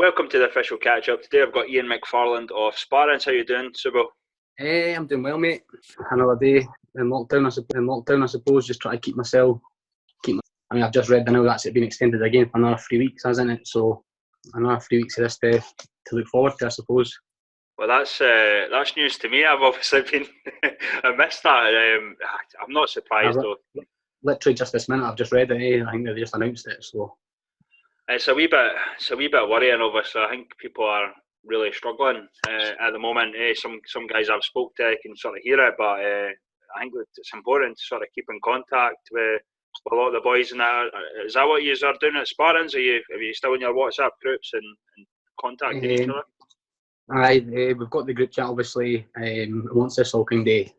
Welcome to the official catch-up. Today I've got Ian McFarland of Spartans. How you doing, Subo? Hey, I'm doing well, mate. Another day in lockdown, I suppose. Just trying to keep myself. I've just read now that's been extended again for another 3 weeks, hasn't it? So another 3 weeks of this to look forward to, I suppose. Well, that's news to me. I've obviously been I missed that. I'm not surprised though. Literally just this minute, I've just read it. I think they just announced it. So it's a wee bit worrying. Obviously, I think people are really struggling at the moment. Some guys I've spoke to can sort of hear it, but I think it's important to sort of keep in contact with a lot of the boys. And that, is that what you are doing at Spartans? Are you still in your WhatsApp groups and contacting each other? We've got the group chat obviously. Once this all kind of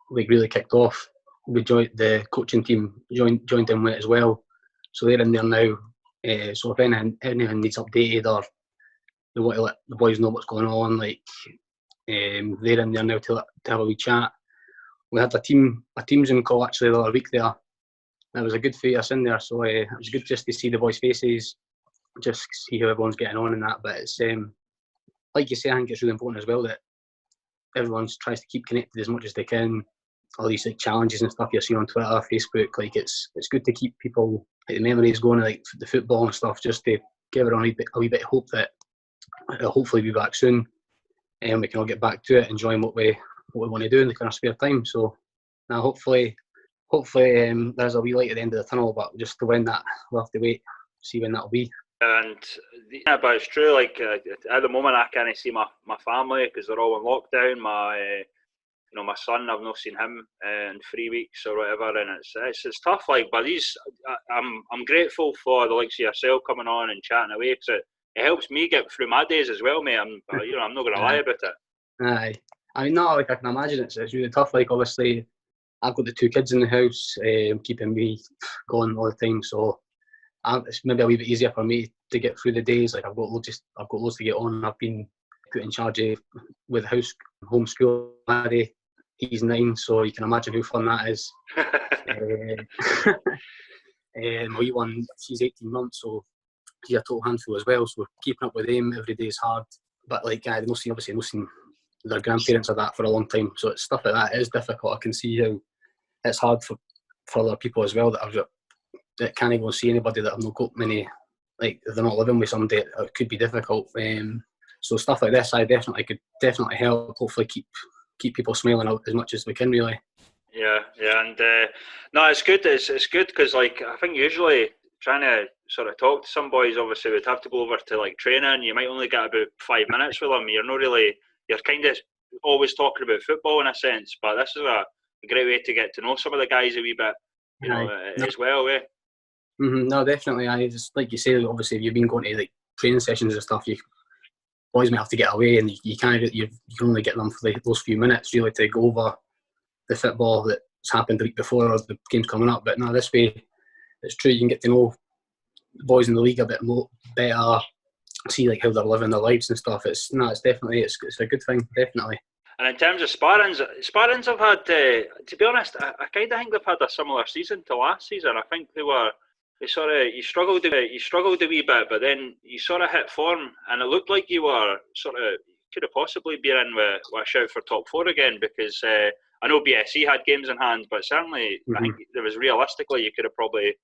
really kicked off, the coaching team joined in with it as well. So they're in there now. So if anything needs updated or they want to let the boys know what's going on, they're in there now to have a wee chat. We had a team Zoom call actually the other week there. It was a good few of us in there, so it was good just to see the boys' faces, just see how everyone's getting on and that. But it's like you say, I think it's really important as well that everyone tries to keep connected as much as they can. All these challenges and stuff you're seeing on Twitter, Facebook, it's good to keep people the memories going, like the football and stuff, just to give everyone a wee bit of hope that it'll hopefully be back soon and we can all get back to it, enjoying what we want to do in the kind of spare time. So now hopefully there's a wee light at the end of the tunnel, but just to when that, we'll have to wait, see when that'll be. And but it's true, at the moment I can't see my family because they're all in lockdown. My son, I've not seen him in 3 weeks or whatever, and it's tough. But I'm grateful for the likes of yourself coming on and chatting away, because it helps me get through my days as well, mate. I'm not going to lie about it. Aye, I can imagine it's really tough. Obviously, I've got the 2 kids in the house, keeping me going all the time, so it's maybe a wee bit easier for me to get through the days. I've got loads to get on. I've been put in charge with homeschool laddie. He's 9, so you can imagine how fun that is. My wee one, she's 18 months, so she's a total handful as well. So keeping up with them every day is hard. But they've not seen their grandparents or that for a long time. So it's stuff like that. It is difficult. I can see how it's hard for other people as well that can't even see anybody that have not got many. They're not living with somebody. It could be difficult. So stuff like this, could definitely help. Hopefully keep people smiling out as much as we can, really. Yeah, and no, it's good. It's good because I think usually trying to sort of talk to some boys, obviously we'd have to go over to training. You might only get about 5 minutes with them. You're kind of always talking about football in a sense, but this is a great way to get to know some of the guys a wee bit, as well. No, definitely. Just like you say, obviously if you've been going to training sessions and stuff, you boys might have to get away, and you can only get them for those few minutes really to go over the football that's happened the week before or the game's coming up. But no, this way it's true, you can get to know the boys in the league a bit more better, see how they're living their lives and stuff. It's definitely it's a good thing, definitely. And in terms of Spartans have had, to be honest, I kind of think they've had a similar season to last season. I think you struggled a wee bit, but then you sort of hit form, and it looked like you were could have possibly been in with a shout for top 4 again, because I know BSC had games in hand, but certainly I think there was realistically you could have probably.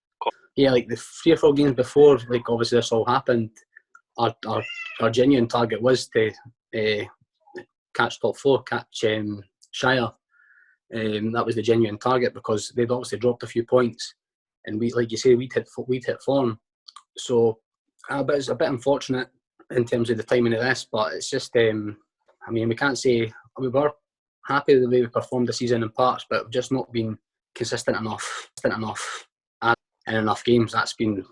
Yeah, the 3 or 4 games before, obviously this all happened, our genuine target was to catch top 4, catch Shire. That was the genuine target, because they'd obviously dropped a few points. And we, like you say, we'd hit form. So, but it's a bit unfortunate in terms of the timing of this. But it's just, we can't say we were happy with the way we performed the season in parts, but we've just not been consistent enough in enough games. That's been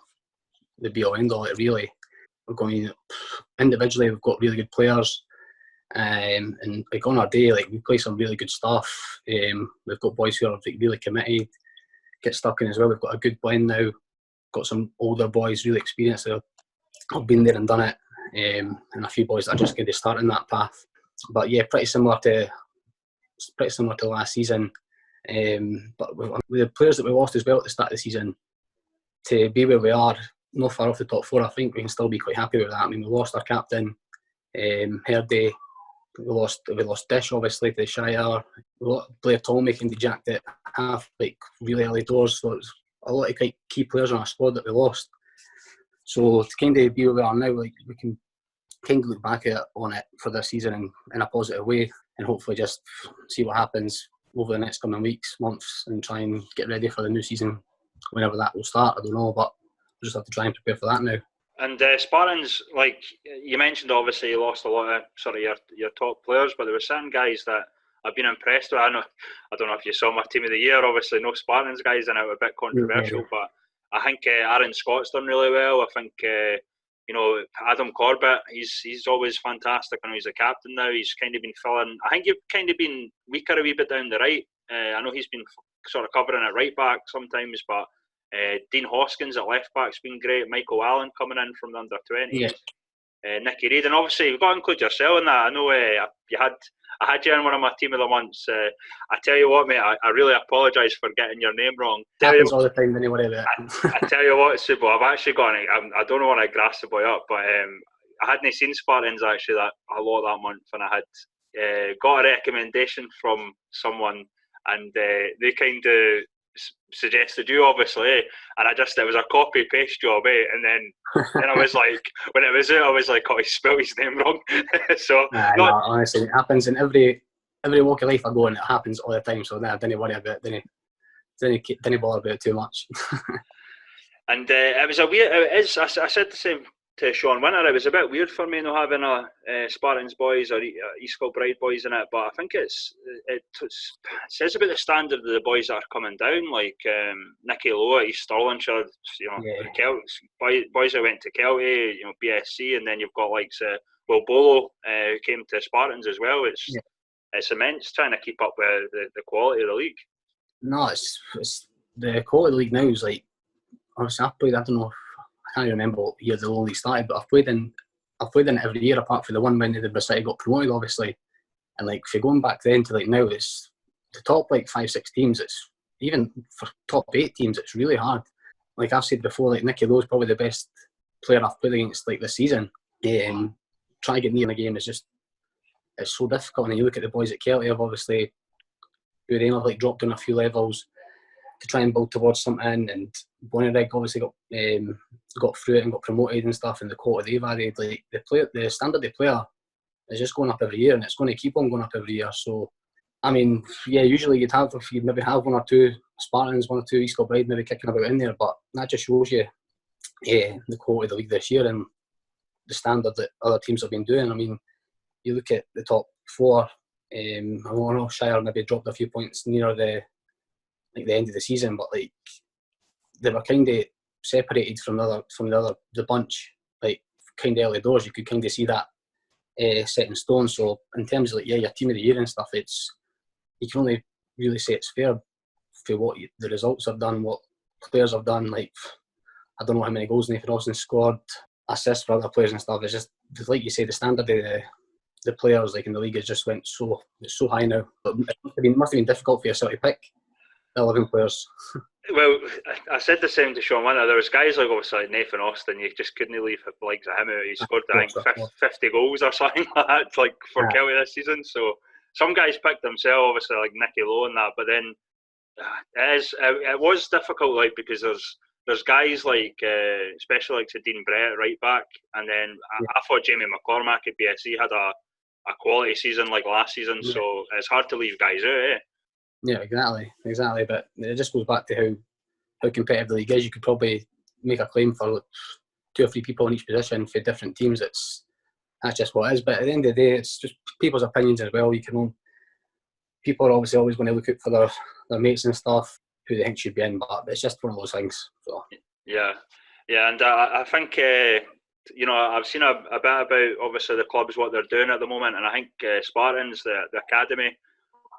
the be all end all. It really. We're going individually. We've got really good players, and on our day, we play some really good stuff. We've got boys who are really committed. Get stuck in as well. We've got a good blend now. Got some older boys, really experienced. I've been there and done it, and a few boys that are just going to start in that path. But yeah, pretty similar to last season. But with the players that we lost as well at the start of the season, to be where we are not far off the top four. I think we can still be quite happy with that. I mean, we lost our captain, Herday. We lost Dish, obviously, to the Shire. Blair Tom making dejacked at half, like, really early doors. So it's a lot of quite key players on our squad that we lost. So to kind of be where we are now, like, we can kind of look back on it for this season in a positive way, and hopefully just see what happens over the next coming weeks, months, and try and get ready for the new season whenever that will start. I don't know, but we'll just have to try and prepare for that now. And Spartans, like you mentioned, obviously you lost a lot of sort of your top players, but there were certain guys that I've been impressed with. I don't know if you saw my team of the year. Obviously, no Spartans guys, and it was a bit controversial, but I think Aaron Scott's done really well. I think Adam Corbett, he's always fantastic. I know he's a captain now. He's kind of been filling. I think you've kind of been weaker a wee bit down the right. I know he's been sort of covering at right back sometimes, but Dean Hoskins at left back's been great. Michael Allen coming in from the under 20s. Yeah. Nicky Reid, and obviously you've got to include yourself in that. I know I had you in one of my team of the months. I tell you what, mate, I really apologise for getting your name wrong. Happens all the time, don't you worry about it. I tell you what, Subo, I've actually got I don't want to grass the boy up, but I hadn't seen Spartans actually a lot that month, and I had got a recommendation from someone, and they kind of suggested you, obviously, and it was a copy paste job, and then I was like, when it was out, I was like, oh, he spelled his name wrong. So no, honestly, it happens in every walk of life I go in. It happens all the time, so I didn't worry about it. Didn't bother about it too much. And it was a weird. I said the same to Sean Winter. It was a bit weird for me not having a Spartans boys or East Kilbride boys in it, but I think it says about the standard of the boys that are coming down, like Nicky Lowe at East Stirlingshire, boys that went to Kelty, BSC, and then you've got like Will Bolo who came to Spartans as well. It's immense trying to keep up with the quality of the league. No, it's the quality of the league now is like, obviously I've played, I don't know, I can't remember what year the league started, but I've played in it every year apart from the one when the City got promoted, obviously. And like, if you're going back then to like now, it's the top like 5-6 teams. It's even for top 8 teams, it's really hard. Like I've said before, like Nicky Lowe's probably the best player I've played against like this season. Trying to get near in a game is just, it's so difficult. And you look at the boys at Kelty, have obviously who have like dropped down a few levels to try and build towards something, and Bonnyrigg obviously got through it and got promoted and stuff, and the quality they've added, like the standard they play is just going up every year, and it's going to keep on going up every year. So I mean, yeah, usually you'd maybe have one or two Spartans, one or two East Kilbride maybe kicking about in there, but that just shows you the quality of the league this year and the standard that other teams have been doing. I mean, you look at the top 4, I know Shire maybe dropped a few points near the end of the season, but like they were kind of separated from the bunch, like kind of early doors. You could kind of see that set in stone. So in terms of like your team of the year and stuff, you can only really say it's fair for what the results have done, what players have done. Like I don't know how many goals Nathan Austin scored, assists for other players and stuff. It's just like you say, the standard of the players like in the league has just went so high now. But it must have been difficult for yourself to pick 11 players. Well, I said the same to Sean Winter. There was guys like obviously like Nathan Austin. You just couldn't leave the likes of him out. He scored I think 50 goals or something like that, like for Kelty this season. So some guys picked themselves, obviously like Nicky Lowe and that. But then it was difficult, like because there's guys like especially like Dean Brett at right back, and then I thought Jamie McCormack at BSC had a quality season like last season. Yeah. So it's hard to leave guys out, Yeah, exactly. But it just goes back to how competitive the league is. You could probably make a claim for 2 or 3 people in each position for different teams. That's just what it is. But at the end of the day, it's just people's opinions as well. People are obviously always going to look out for their mates and stuff, who they think should be in. But it's just one of those things. So. Yeah, and I think I've seen a bit about obviously the clubs, what they're doing at the moment, and I think Spartans, the academy,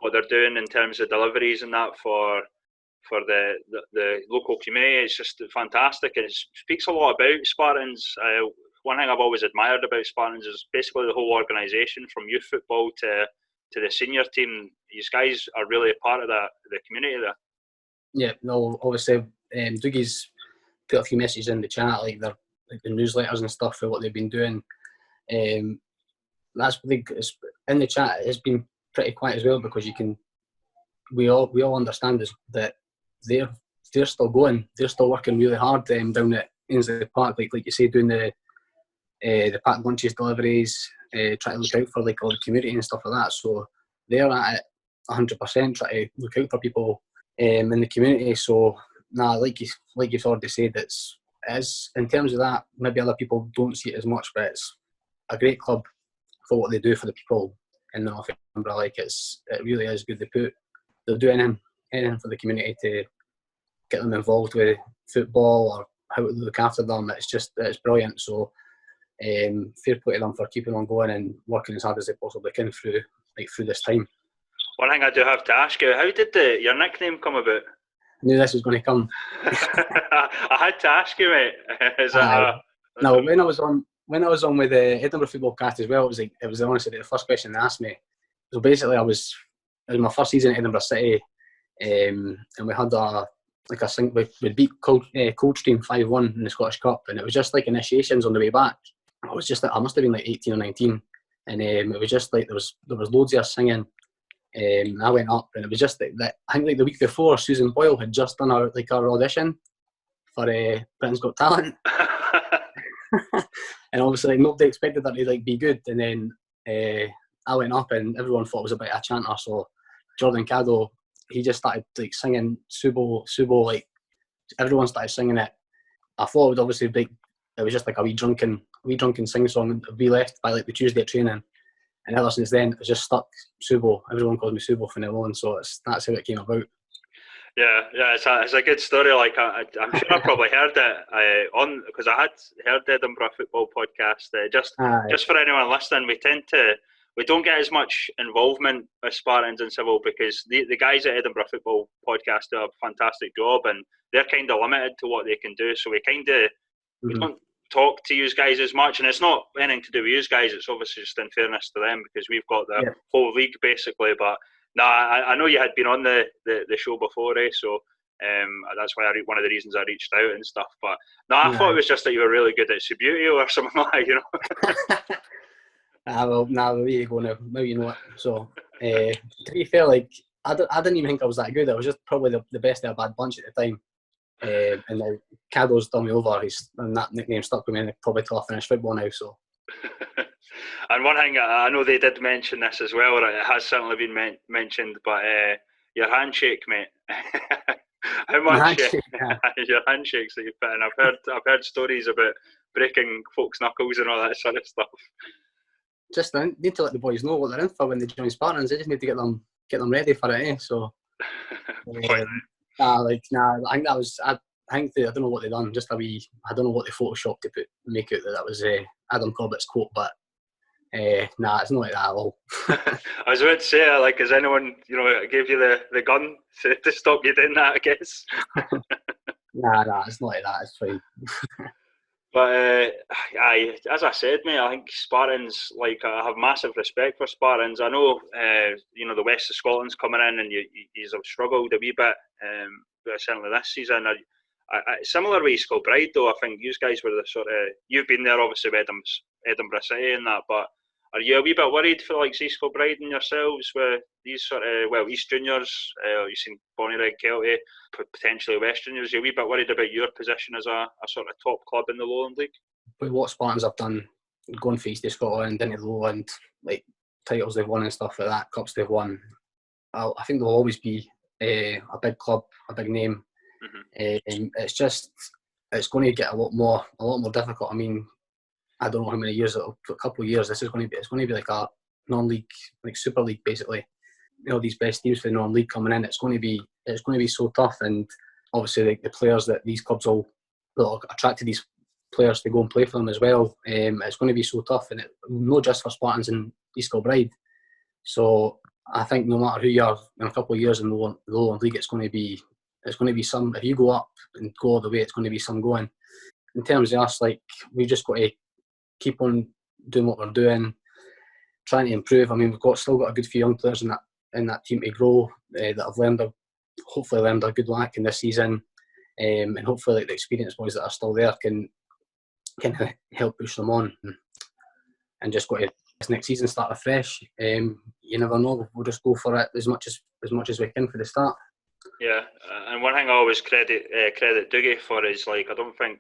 what they're doing in terms of deliveries and that for the local community, it's just fantastic, and it speaks a lot about Spartans. One thing I've always admired about Spartans is basically the whole organisation, from youth football to the senior team. These guys are really a part of the community there. Yeah, no, obviously Dougie's put a few messages in the chat, like the newsletters and stuff for what they've been doing. That's big. In the chat, it's been pretty quiet as well, because we all understand is that they're still going, they're still working really hard down at Ainsley Park, like you say, doing the packed lunches, deliveries, trying to look out for like all the community and stuff like that. So they're at it 100%, trying to look out for people in the community. So like you've already said, it's in terms of that, maybe other people don't see it as much, but it's a great club for what they do for the people in the North Edinburgh. Like it really is good. They'll do anything for the community to get them involved with football or how to look after them. It's brilliant. So fair play to them for keeping on going and working as hard as they possibly can through this time. One thing I do have to ask you, how did your nickname come about? I knew this was going to come. I had to ask you, mate. Is that no, when I was on with the Edinburgh Football Cast as well, it was honestly the first question they asked me. So basically, it was my first season at Edinburgh City, and we had we beat Coldstream 5-1 in the Scottish Cup, and it was just like initiations on the way back. I must have been like 18 or 19, and it was just like there was loads of us singing. I went up, and it was just that I think like the week before, Susan Boyle had just done our audition for Britain's Got Talent, and obviously like, nobody expected that to be good. And then I went up, and everyone thought it was a bit of a chanter. So Jordan Caddo, he just started singing Subo, like everyone started singing it. I thought it would obviously be, it was just like a wee drunken sing song we left by the Tuesday at training, and ever since then it's just stuck. Subo, everyone calls me Subo from now on, so that's how it came about. Yeah, it's a good story. Like I'm sure I probably heard it because I had heard the Edinburgh Football Podcast. Just for anyone listening, we don't get as much involvement with Spartans and Civil because the guys at Edinburgh Football Podcast do a fantastic job, and they're kind of limited to what they can do. So we don't talk to you guys as much, and it's not anything to do with you guys. It's obviously just in fairness to them because we've got the whole league basically. But I know you had been on the show before, so that's why one of the reasons I reached out and stuff. But I thought it was just that you were really good at Subbuteo or something like that, you know. Well, there you go now. Now you know it. So, to be fair, I didn't even think I was that good. I was just probably the best of a bad bunch at the time. And now Caddo's done me over. And that nickname stuck with me probably till I finish football now. So. And one thing, I know they did mention this as well, or it has certainly been mentioned, but your handshake, mate. How much your handshakes that you put in? I've heard stories about breaking folks' knuckles and all that sort of stuff. Just need to let the boys know what they're in for when they join Spartans. They just need to get them ready for it. So, I think that was. I don't know what they done. Just I don't know what they photoshopped to make out that was Adam Corbett's quote, but it's not like that at all. I was about to say, has anyone gave you the gun to stop you doing that? I guess. Nah, it's not like that. It's fine. But as I said, mate, I think Spartans, I have massive respect for Spartans. I know, the West of Scotland's coming in, and you have struggled a wee bit, but certainly this season. Similar with East Kilbride, though, I think you guys were the sort of, you've been there obviously with Edinburgh City and that, but are you a wee bit worried for East Kilbride and yourselves with these sort of, East Juniors, you've seen Bonnyrigg, Kelty, potentially West Juniors, are you a wee bit worried about your position as a sort of top club in the Lowland League? With what Spartans have done, going for East of Scotland, into the Lowland, titles they've won and stuff like that, cups they've won, I think they'll always be a big club, a big name. Mm-hmm. It's going to get a lot more difficult. I mean, I don't know how many years, a couple of years. It's going to be like a non-league, Super League, basically. These best teams for the non-league coming in. It's going to be so tough, and obviously the players that these clubs will attract to these players to go and play for them as well. It's going to be so tough, and not just for Spartans and East Kilbride. So I think no matter who you are in a couple of years in the Lowland League, it's going to be some. If you go up and go all the way, it's going to be some going. In terms of us, we've just got to keep on doing what we're doing, trying to improve. I mean, we've still got a good few young players in that team to grow that have hopefully learned a good whack in this season. and hopefully like the experienced boys that are still there can help push them on, and just go to this next season start afresh. You never know. We'll just go for it as much as we can for the start. Yeah, and one thing I always credit Dougie for is, like, I don't think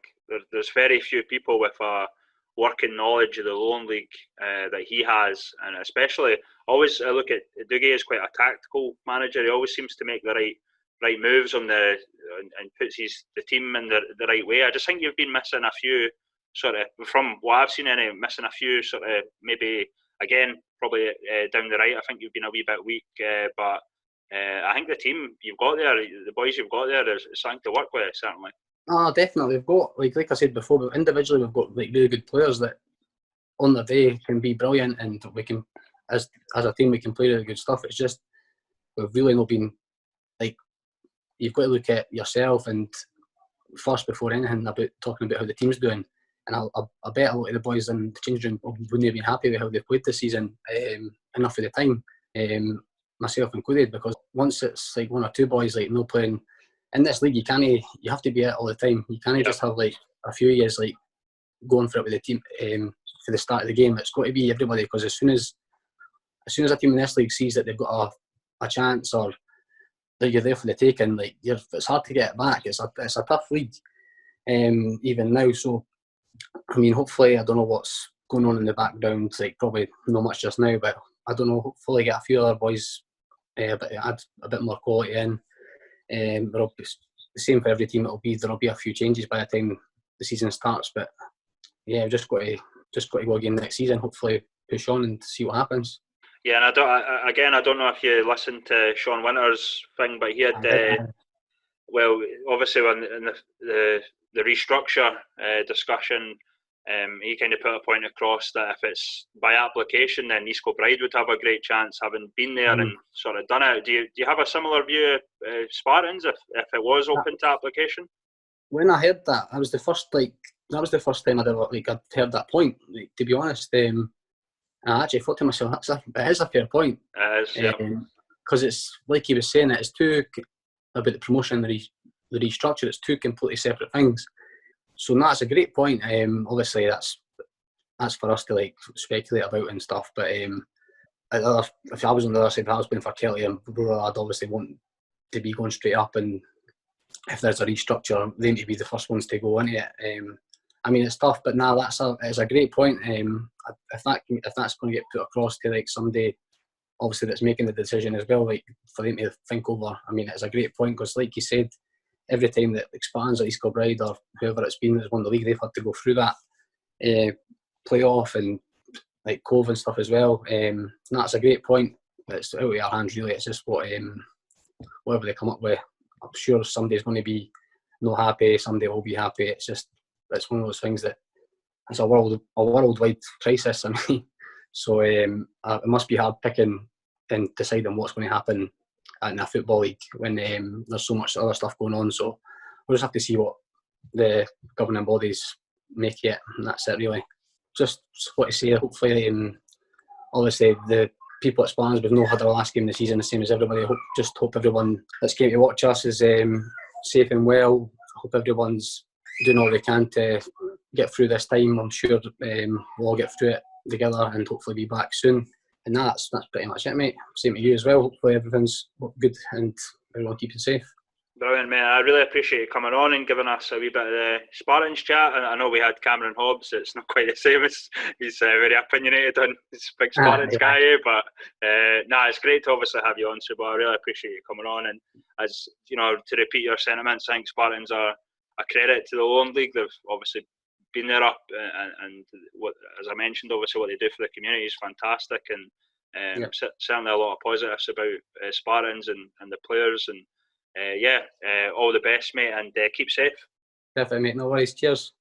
there's very few people with a working knowledge of the Lone League that he has, and especially always I look at Dougie as quite a tactical manager. He always seems to make the right moves on and puts the team in the right way. I just think you've been missing a few sort of, from what I've seen, missing a few sort of, maybe again probably down the right. I think you've been a wee bit weak, but I think the team you've got there, the boys you've got there, is something to work with, certainly. Oh, definitely. We've got, like I said before, but individually we've got like really good players that on their day can be brilliant, and we can, as a team, we can play really good stuff. It's just we've really not been, like, you've got to look at yourself and first before anything about talking about how the team's doing. And I bet a lot of the boys in the change room wouldn't have been happy with how they played this season enough of the time, myself included, because once it's like one or two boys like no playing in this league, you have to be it all the time. You can't just have like a few years like going for it with the team for the start of the game. It's got to be everybody, because as soon as a team in this league sees that they've got a chance, or that you're there for the taking, like it's hard to get it back. It's a tough league, even now. So I mean, hopefully, I don't know what's going on in the background. Like, probably not much just now, but I don't know. Hopefully, get a few other boys, but add a bit more quality in. There'll be the same for every team. There'll be a few changes by the time the season starts. But yeah, we've just got to go again next season. Hopefully, push on and see what happens. Yeah, and I don't know if you listened to Sean Winter's thing, but he had well, obviously in the restructure discussion, he kind of put a point across that if it's by application, then East Kilbride would have a great chance, having been there and sort of done it. Do you have a similar view of Spartans if it was open to application? When I heard that, that was the first time I'd ever I'd heard that point. Like, to be honest, I actually thought to myself, it is a fair point. It is, yeah. Because it's like he was saying, it's two, about the promotion and the restructure, it's two completely separate things. So that's a great point. Obviously, that's for us to like speculate about and stuff. But if I was on the other side, if I was playing for Kelly and Brora, I'd obviously want to be going straight up. And if there's a restructure, they need to be the first ones to go into it. I mean, it's tough, but now it's a great point. If that's going to get put across to like somebody, obviously that's making the decision as well, like for them to think over. I mean, it's a great point, because like you said, every time that Spartans or East Kilbride or whoever it's been that's won the league, they've had to go through that playoff and like Cove and stuff as well. That's a great point. It's out of our hands really. It's just whatever they come up with. I'm sure somebody's going to be not happy, somebody will be happy. It's one of those things that it's a worldwide crisis. I mean, so it must be hard picking and deciding what's going to happen in a football league when there's so much other stuff going on. So we'll just have to see what the governing bodies make it, and that's it really. Just what to say, hopefully, obviously the people at Spartans, we've not had our last game of the season the same as everybody. Hope everyone that's came to watch us is safe and well. Hope everyone's doing all they can to get through this time. I'm sure we'll all get through it together and hopefully be back soon. And that's pretty much it, mate. Same to you as well. Hopefully everything's good and everyone keeping safe. Brilliant, mate. I really appreciate you coming on and giving us a wee bit of the Spartans chat. And I know we had Cameron Hobbs. It's not quite the same. He's very opinionated on this big Spartans guy, but it's great to obviously have you on, Subo. I really appreciate you coming on. And as you know, to repeat your sentiments, I think Spartans are a credit to the Lone League. They've obviously been there up, and what, as I mentioned, obviously what they do for the community is fantastic, and certainly a lot of positives about Spartans and the players, and all the best, mate, and keep safe. Perfect, mate. No worries. Cheers.